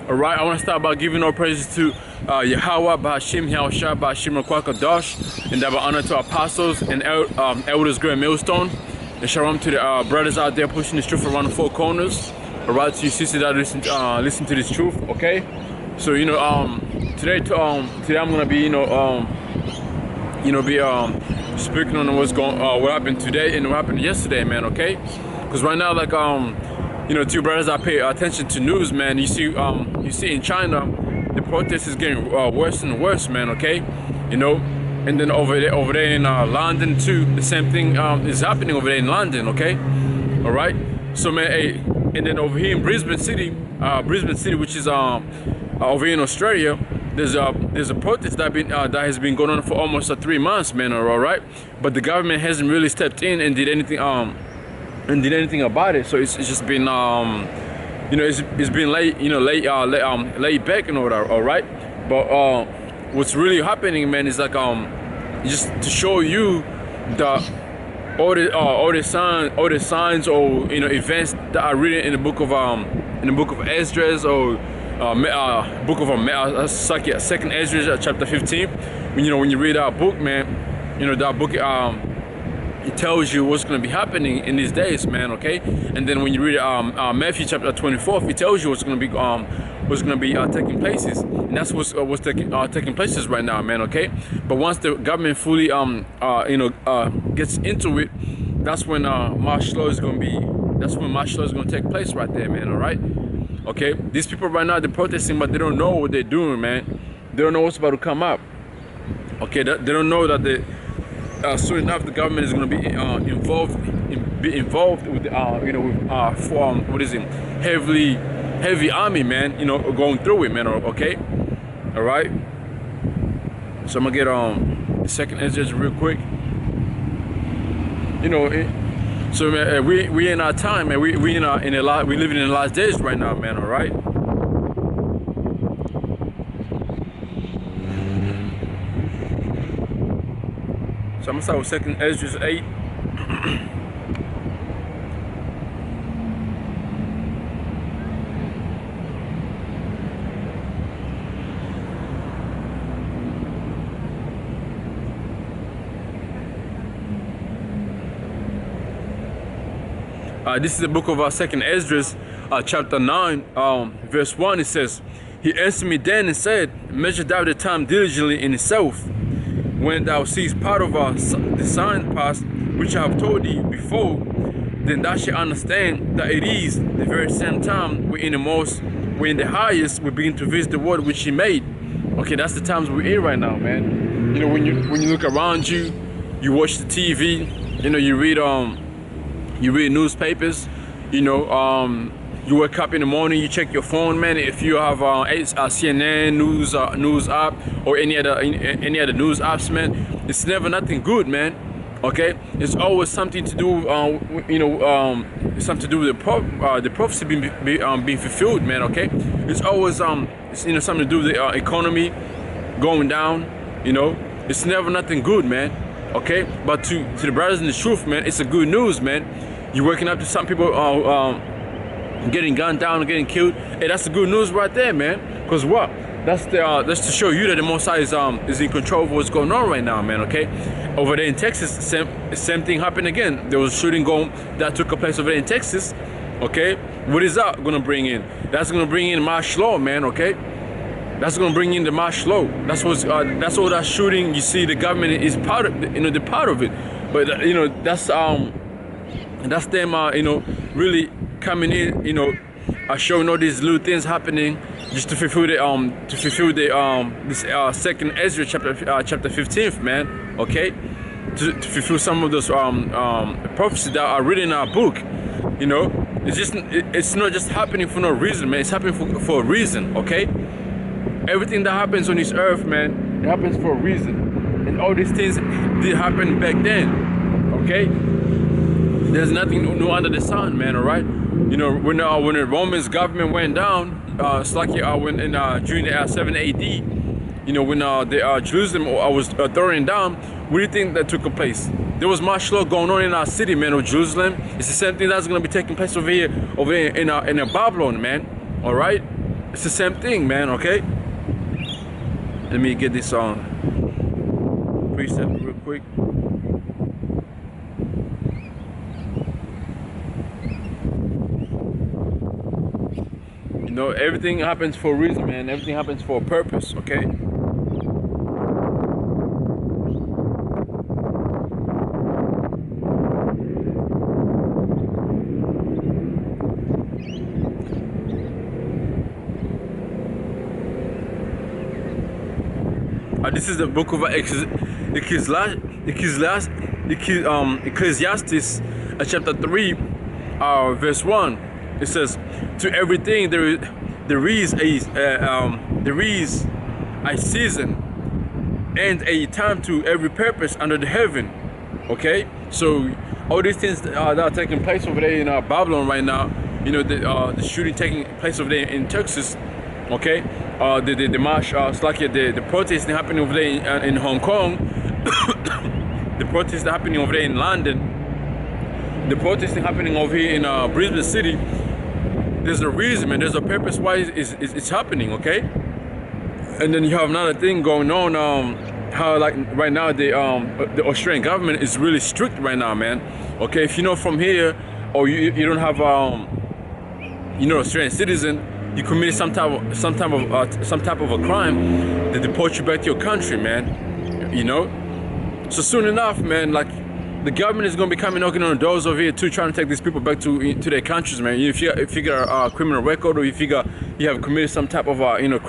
Alright, I want to start by giving all praises to Yahweh, Bahashim, Yahushua, Bahashim, Kadosh, and that honor to apostles and elders, great millstone, and shalom to the brothers out there pushing this truth around the four corners. Alright, to you sisters that listen to this truth, okay? So today I'm gonna be speaking on what happened today and what happened yesterday, man, okay? Because right now, like two brothers I pay attention to news, man. You see in China, the protest is getting worse and worse, man. Okay, and then over there in London too, the same thing is happening over there in London. Okay, all right. So man, hey, and then over here in Brisbane City, which is over here in Australia, there's a protest that has been going on for almost 3 months, man. All right, but the government hasn't really stepped in and did anything about it. So it's just been it's been laid back and all that. All right, but what's really happening, man, is like just to show you that all the signs or events that are written in the book of Esdras or book of second Esdras chapter 15. When you read that book, man, that book it tells you what's going to be happening in these days, man. Okay, and then when you read Matthew chapter 24, it tells you what's going to be taking places, and that's what's taking places right now, man. Okay, but once the government fully gets into it, that's when martial law is going to take place right there, man. All right, okay. These people right now, they're protesting, but they don't know what they're doing, man. They don't know what's about to come up. Okay, they don't know that soon enough the government is going to be involved with heavy army, man, going through it, man. Okay, all right. So I'm gonna get the second Esdras real quick. So man, we in our time, man. We living in the last days right now, man. All right. So I'm gonna start with second Esdras 8. This is the book of second Esdras, chapter 9, verse 1. It says, "He answered me then and said, measure thou the time diligently in itself. When thou seest part of the sign past, which I have told thee before, then thou shalt understand that it is the very same time we're in the highest, we begin to visit the world which he made." Okay, that's the times we're in right now, man. When you look around you, you watch the TV, you read newspapers, you wake up in the morning, you check your phone, man. If you have CNN news app or any other news apps, man, it's never nothing good, man. Okay, it's always something to do, something to do with the prophecy being fulfilled, man. Okay, it's always something to do with the economy going down. It's never nothing good, man. Okay, but to the brothers in the truth, man, it's a good news, man. You're waking up to some people getting gunned down and getting killed. Hey, that's the good news right there, man. Because what? That's to show you that the Most High is in control of what's going on right now, man. Okay, over there in Texas, same thing happened again. There was a shooting that took place over there in Texas. Okay, what is that gonna bring in? That's gonna bring in martial law, man. Okay, that's gonna bring in the martial law. That's all that shooting. You see, the government is part of, they're part of it. But that's them, really coming in, showing all these little things happening just to fulfill this second Ezra chapter 15, man. Okay, to fulfill some of those prophecies that are written in our book. It's not just happening for no reason, man. It's happening for a reason. Okay, everything that happens on this earth, man, it happens for a reason, and all these things did happen back then. Okay. There's nothing new under the sun, man. All right. When the Roman government went down, it's like during the 7 AD, when the Jerusalem was thrown down, what do you think that took place? There was martial law going on in our city, man, of Jerusalem. It's the same thing that's going to be taking place over here in Babylon, man. All right. It's the same thing, man. Okay. Let me get this on preset real quick. You know, everything happens for a reason, man. Everything happens for a purpose, okay? This is the book of Ecclesiastes, chapter 3, verse 1. It says, "To everything there is a season and a time to every purpose under the heaven." Okay, so all these things that are taking place over there in Babylon right now, you know, the shooting taking place over there in Texas. Okay, the march, the protesting happening over there in Hong Kong, the protesting happening over there in London, the protesting happening over here in Brisbane City. There's a reason, man. There's a purpose why it's happening. Okay, and then you have another thing going on. How like right now the Australian government is really strict right now, man. Okay, if you're not from here or you don't have you know, Australian citizen, you committed some type of a crime, they deport you back to your country, man. You know, so soon enough, man, like the government is gonna be coming knocking on the doors over here too, trying to take these people back to their countries, man. If you got a criminal record, or if you have committed some type of you know, a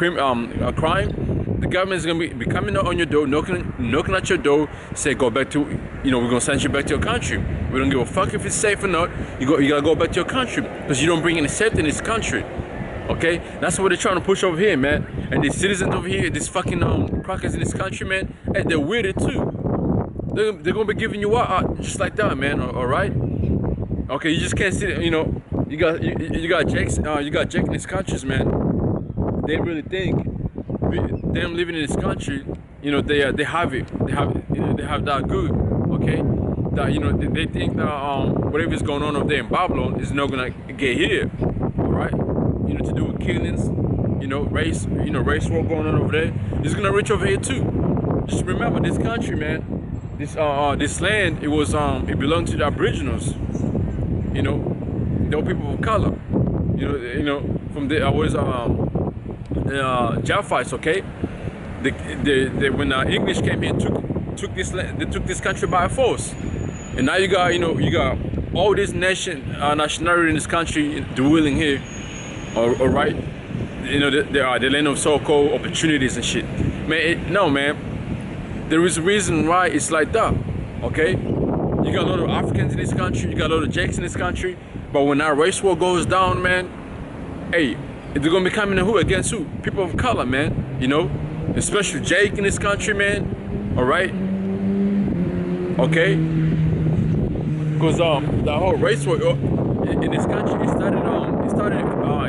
crime, the government is gonna be coming on your door, knocking at your door, say go back to, you know, we're gonna send you back to your country. We don't give a fuck if it's safe or not. You gotta go back to your country because you don't bring any safety in this country. Okay, that's what they're trying to push over here, man. And the citizens over here, these fucking crackers in this country, man, and they're with it too. They're gonna be giving you out just like that, man. All right. Okay, you just can't sit. You know, you got Jakes, you got Jake in these countries, man. They really think them living in this country, you know, they have it. You know, they have that good. Okay, that, you know, they think that whatever is going on over there in Babylon is not gonna get here. All right. You know, to do with killings, you know, race war going on over there. It's gonna reach over here too. Just remember, this country, man, this land, it belonged to the Aboriginals. You know, they were people of color. You know, from the Japhites. Okay, when English came here, took this land, they took this country by force, and now you got all this nationality in this country dwelling here. All right, you know, the land of so-called opportunities and shit, man. No, man, there is a reason why it's like that. Okay, you got a lot of Africans in this country, you got a lot of Jakes in this country, but when that race war goes down, man, hey, they're gonna be coming who against who? People of color, man. You know, especially Jake in this country, man. All right, okay, because the whole race war in this country, it started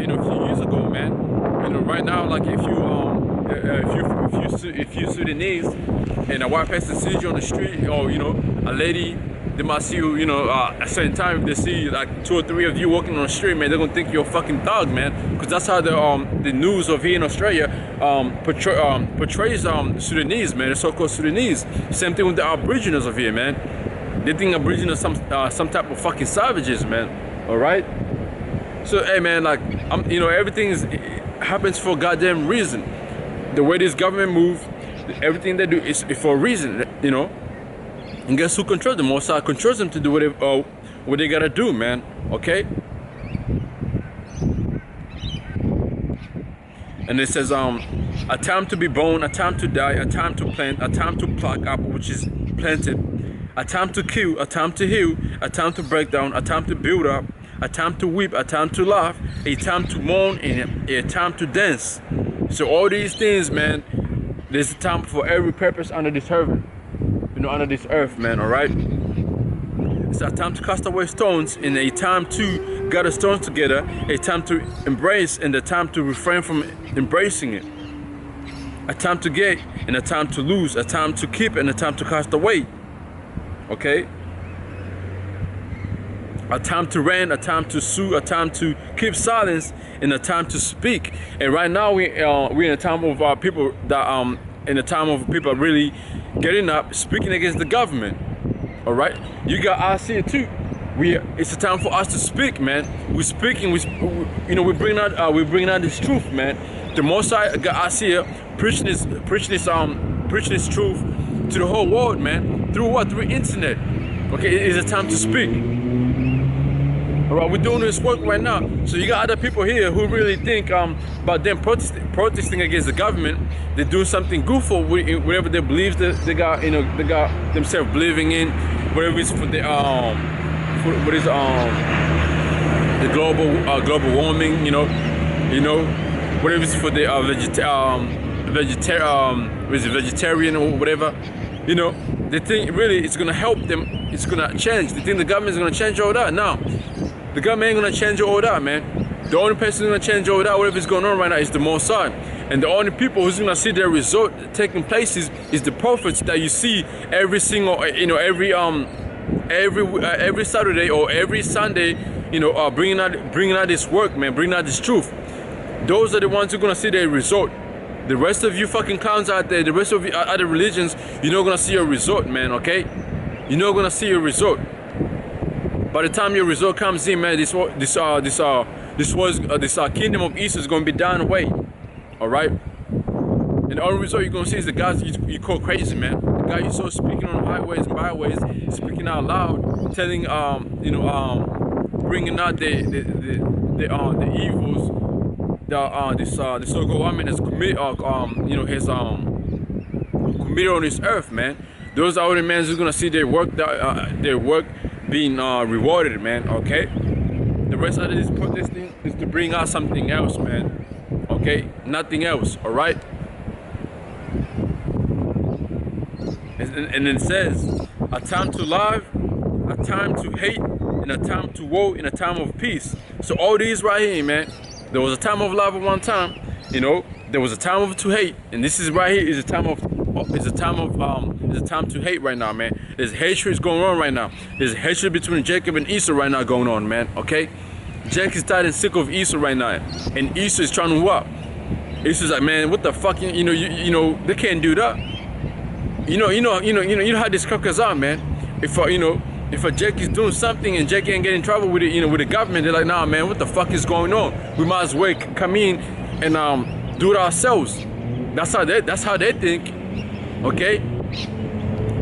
you know, a few years ago, man. You know, right now, like if you Sudanese and a white person sees you on the street, or you know, a lady, they might see you, you know, at a certain time, if they see like 2 or 3 of you walking on the street, man, they're gonna think you're a fucking thug, man. Because that's how the news of here in Australia portrays Sudanese, man, the so-called Sudanese. Same thing with the Aboriginals of here, man. They think Aboriginals are some type of fucking savages, man. All right. So hey, man, like you know, everything happens for a goddamn reason. The way this government moves, everything they do is for a reason, you know. And guess who controls them? Mossad controls them to do what they gotta do, man. Okay. And it says a time to be born, a time to die, a time to plant, a time to pluck up which is planted, a time to kill, a time to heal, a time to break down, a time to build up, a time to weep, a time to laugh, a time to mourn, and a time to dance. So all these things, man, there's a time for every purpose under this heaven, you know, under this earth, man. All right. It's a time to cast away stones, and a time to gather stones together, a time to embrace, and a time to refrain from embracing it. A time to get, and a time to lose, a time to keep, and a time to cast away. Okay. A time to rant, a time to sue, a time to keep silence, and a time to speak. And right now we're in a time of people that in a time of people really getting up, speaking against the government. All right, you got us here too. It's a time for us to speak, man. We're speaking. We bring out this truth, man. The Most High got us here preaching this truth to the whole world, man. Through what? Through internet. Okay, it is a time to speak. All right, we're doing this work right now. So you got other people here who really think about them protesting against the government. They're doing something good for whatever they believe that they got themselves believing in, whatever it's for the the global warming, whatever it's for the vegetarian or whatever. They think really it's gonna help them. It's gonna change. They think the government is gonna change all that. No, the government ain't gonna change all that, man. The only person who's gonna change all that, whatever is going on right now, is the Most High. And the only people who's gonna see their result taking place is the prophets that you see every single, every Saturday or every Sunday, bringing out this work, man, bringing out this truth. Those are the ones who are gonna see their result. The rest of you fucking clowns out there, the rest of you other religions, you're not gonna see a result, man. Okay, you're not gonna see a result. By the time your result comes in, man, this kingdom of East is gonna be down away. All right, and the only result you're gonna see is the guys you call crazy, man. The guy you saw speaking on the highways and byways, speaking out loud, telling bringing out the evils this so-called woman has committed committed on this earth, man. Those are the men who's gonna see their work being rewarded, man. Okay, the rest of this protesting is to bring out something else, man. Okay, nothing else. All right, and it says a time to love, a time to hate, and a time to war, and a time of peace. So all these right here, man. There was a time of love at one time, there was a time of to hate, and this is right here is a time to hate right now, man. There's hatred going on right now. There's hatred between Jacob and Esau right now going on, man. Okay, Jacob is tired and sick of Esau right now, and Esau is trying to what? Esau's like, man, what the fuck? They can't do that. You know how these crackers are, man. If a Jack is doing something and Jack ain't getting in trouble with it, with the government, they're like, nah, man, what the fuck is going on? We might as well come in and do it ourselves. That's how they think, okay?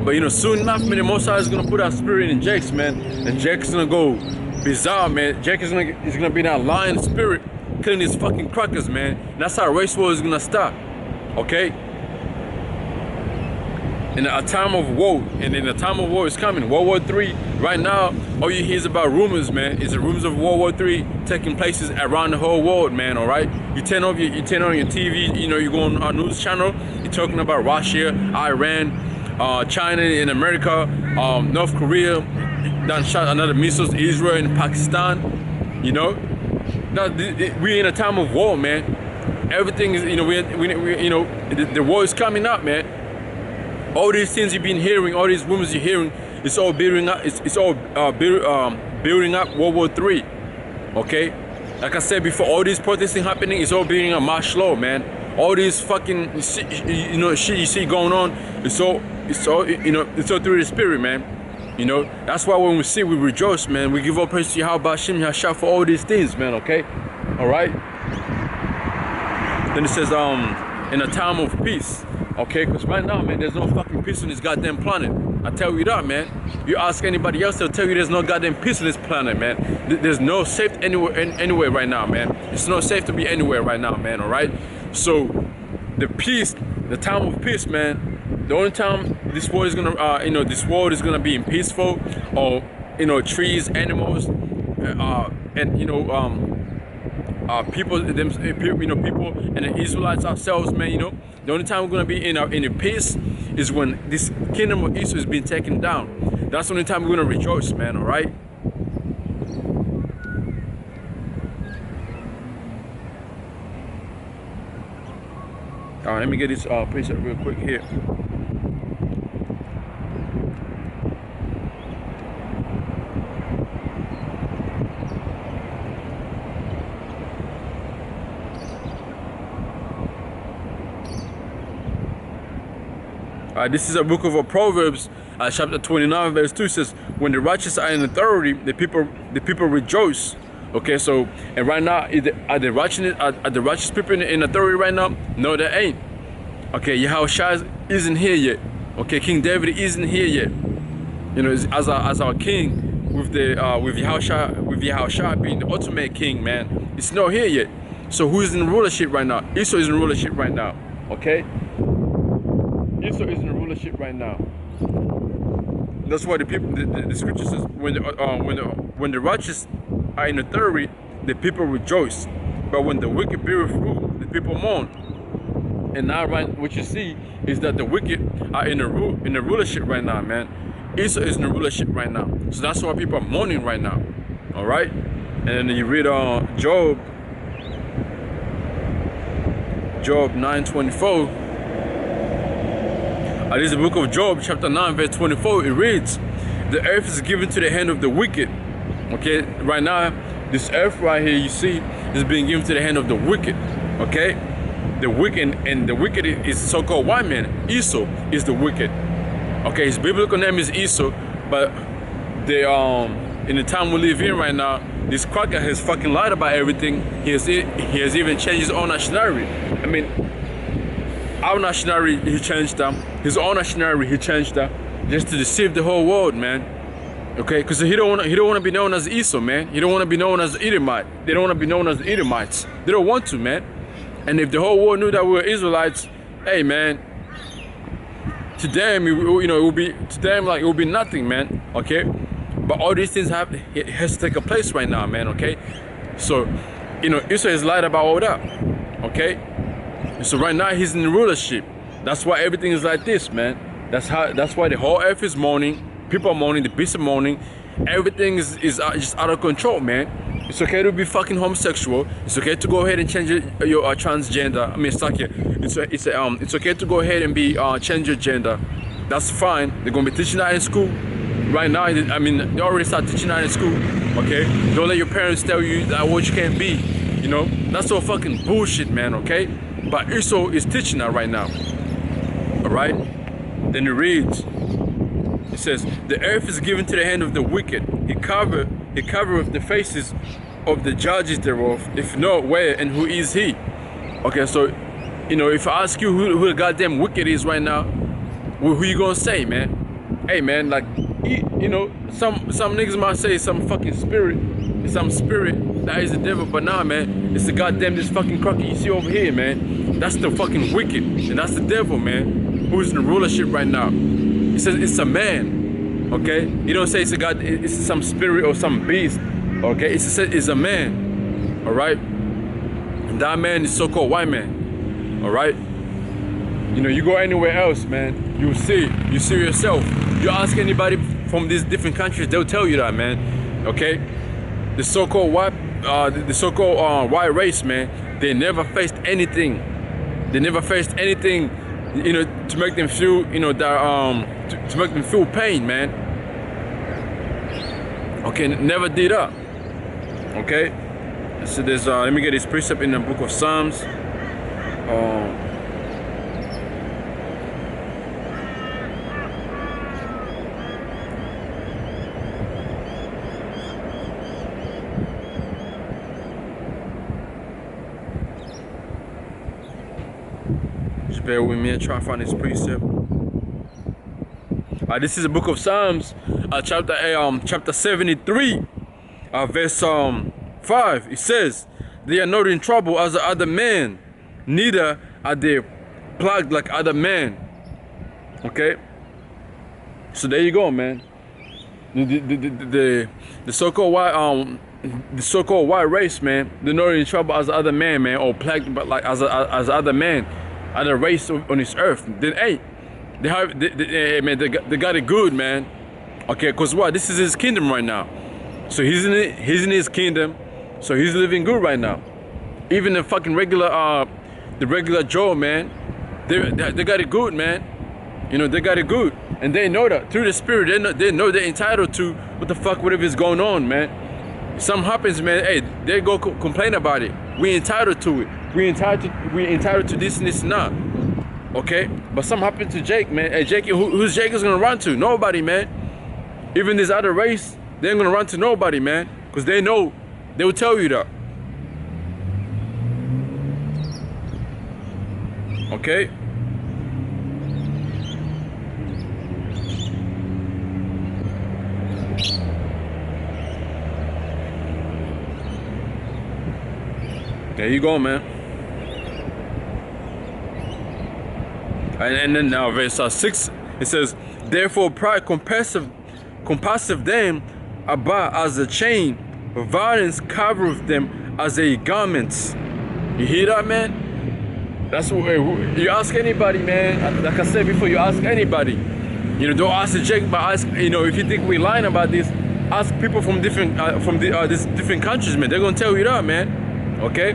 But soon enough, man, the Most High is gonna put our spirit in Jake's, man, and Jake's gonna go bizarre, man. Jake is gonna be that lion spirit, killing these fucking crackers, man. And that's how race war is gonna start, okay? In a time of war, and in a time of war is coming. World War III, right now, all you hear is about rumors, man. It's the rumors of World War III taking places around the whole world, man, all right? You turn on your TV, you go on our news channel, you're talking about Russia, Iran, China and America, North Korea, done shot another missiles, Israel and Pakistan, Now, we're in a time of war, man. Everything is, the war is coming up, man. All these things you've been hearing, all these rumors you're hearing, it's all building up. It's all building up World War III. Okay, like I said before, all this protesting happening is all building up martial law, man. All this fucking shit you see going on, it's all through the spirit, man. That's why when we see, we rejoice, man. We give all praise to Yahweh Hashem Yahshua for all these things, man. Okay, all right. Then it says in a time of peace. Okay, because right now, man, there's no fucking peace on this goddamn planet. I tell you that, man. You ask anybody else, they'll tell you there's no goddamn peace on this planet, man. There's no safe anywhere right now, man. It's not safe to be anywhere right now, man, all right? So, the time of peace, man, the only time this world is gonna, this world is gonna be in peaceful, or, trees, animals, and, people, people and the Israelites ourselves, man, the only time we're gonna be in a peace is when this kingdom of Israel is being taken down. That's the only time we're gonna rejoice, man. All right. All right. Let me get this precept real quick here. This is a book of Proverbs, chapter 29, verse 2 says, when the righteous are in authority, the people rejoice. Okay, so, and right now, are the righteous people in authority right now? No, they ain't. Okay, Yahushua isn't here yet. Okay, King David isn't here yet. You know, as our king, with Yahushua being the ultimate king, man. It's not here yet. So who is in rulership right now? Esau is in rulership right now. Okay, Esau is in rulership right now. That's why the scripture says when the righteous are in authority, the people rejoice. But when the wicked beareth rule, the people mourn. And now, right, what you see is that the wicked are in the rulership right now, man. Esau is in the rulership right now. So that's why people are mourning right now. All right. And then you read Job 9:24. This is the book of Job, chapter 9, verse 24. It reads, the earth is given to the hand of the wicked. Okay, right now, this earth right here, you see, is being given to the hand of the wicked. Okay, the wicked, and the wicked is so-called white man. Esau is the wicked. Okay, his biblical name is Esau, but in the time we live in right now, this cracker has fucking lied about everything. He has even changed his own nationality. I mean, our nationality, he changed them. His own nationality, he changed them, just to deceive the whole world, man. Okay, because he don't want to be known as Esau, man. He don't want to be known as Edomite. They don't want to be known as the Edomites. They don't want to, man. And if the whole world knew that we were Israelites, hey, man, to them, it will be nothing, man. Okay, but all these things has to take a place right now, man. Okay, so Israel has lied about all that. Okay, so right now he's in rulership. That's why everything is like this, man. That's why the whole earth is mourning. People are mourning. The beasts are mourning. Everything is just out of control, man. It's okay to be fucking homosexual. It's okay to go ahead and change your transgender. I mean, it's okay to go ahead and be change your gender. That's fine. They're gonna be teaching that in school. Right now, I mean, they already start teaching that in school. Okay, don't let your parents tell you that what you can't be. You know, that's all fucking bullshit, man. Okay, but Esau is teaching that right now. All right. Then it reads. It says, the earth is given to the hand of the wicked. He covereth the faces of the judges thereof. If not, where and who is he? Okay, so, if I ask you who the goddamn wicked is right now, who you gonna say, man? Hey, man, like, some niggas might say some fucking spirit. It's some spirit that is the devil, but nah, man, it's the goddamn this fucking crooked you see over here, man. That's the fucking wicked, and that's the devil, man, who's in the rulership right now. It says it's a man, okay? You don't say it's a god, it's some spirit or some beast, okay? It says it's a man, all right? And that man is so-called white man, all right? You go anywhere else, man, you see yourself. You ask anybody from these different countries, they'll tell you that, man, okay? The so-called white race, man, they never faced anything. They never faced anything, to make them feel, that to make them feel pain, man. Okay, never did that. Okay, so there's let me get this precept in the book of Psalms. Just bear with me and try to find this precept. This is the book of Psalms, chapter 73, verse 5. It says, they are not in trouble as the other men, neither are they plagued like other men. Okay, so there you go, man. The so-called white race, man, they're not in trouble as the other man, or plagued but like as other man, other race on this earth. Then hey, they got it good, man. Okay, cause what? This is his kingdom right now. So he's in his kingdom. So he's living good right now. Even the fucking regular Joe, man, they got it good, man. They got it good, and they know that through the spirit. They know they're entitled to whatever is going on, man. Something happens, man. Hey, they go complain about it. We entitled to it. We entitled to this and this and that. Okay, but something happened to Jake, man. Hey, Jake, who's Jake is gonna run to? Nobody, man. Even this other race, they ain't gonna run to nobody, man, because they know they will tell you that. Okay. There you go, man. And then now verse 6, it says, therefore pride compasseth them about as a chain, violence covereth them as a garment. You hear that, man? That's what you ask anybody, man. Like I said before, you ask anybody. You know, don't ask the Jake, but ask, you know, if you think we're lying about this, ask people from different these different countries, man. They're gonna tell you that, man. Okay?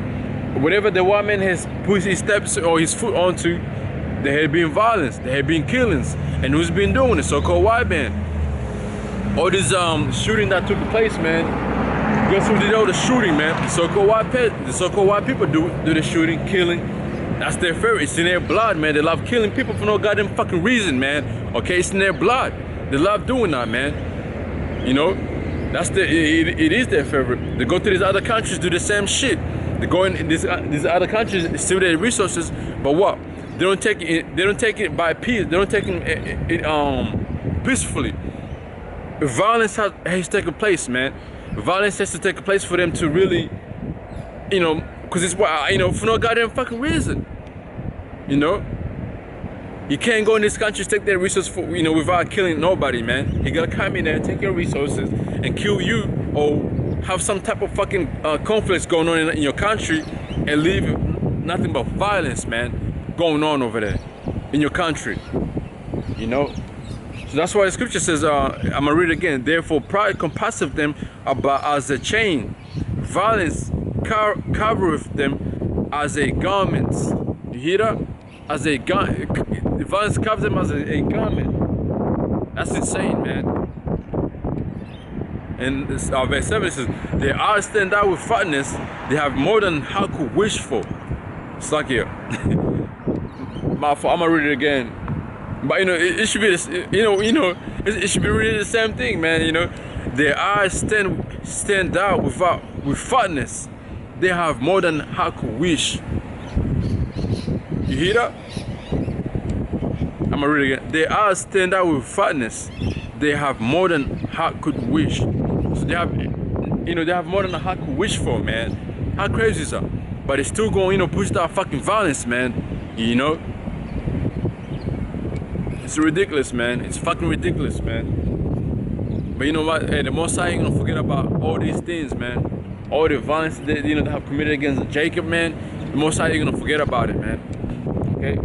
Whatever the white man has put his steps or his foot onto, there had been violence, there had been killings, and who's been doing it? So-called white man. All this shooting that took place, man. Guess who did all the shooting, man? The so-called white people do the shooting, killing. That's their favorite. It's in their blood, man. They love killing people for no goddamn fucking reason, man. Okay, it's in their blood. They love doing that, man. You know, that's it is their favorite. They go to these other countries, do the same shit. They go in these other countries, steal their resources, but what? They don't take it. They don't take it by peace. They don't take it peacefully. Violence has taken place, man. Violence has to take place for them to really, you know, because it's why, you know, for no goddamn fucking reason. You know, you can't go in this country, take their resources for, you know, without killing nobody, man. You gotta come in there, take your resources, and kill you, or have some type of fucking conflicts going on in your country, and leave nothing but violence, man, going on over there in your country. You know, so that's why the scripture says, I'm gonna read it again. Therefore pride compasseth them about as a chain, violence covereth them as a garment. You hear that? As a garment. Violence covers them as a garment. That's insane, man. And verse 7 says, they are stand out with fatness, they have more than how could wish for. It's like here. My fault, I'm gonna read it again. But you know, it should be this, you know, it should be really the same thing, man. You know, their eyes stand out with fatness. They have more than heart could wish. You hear that? I'm gonna read it again. Their eyes stand out with fatness. They have more than heart could wish. So they have, you know, they have more than a heart could wish for, man. How crazy is that? But it's still going, you know, push that fucking violence, man. You know. It's ridiculous, man. It's fucking ridiculous, man. But you know what? Hey, the Most High ain't gonna forget about all these things, man. All the violence that, you know, they have committed against Jacob, man. The Most High ain't gonna forget about it, man. Okay.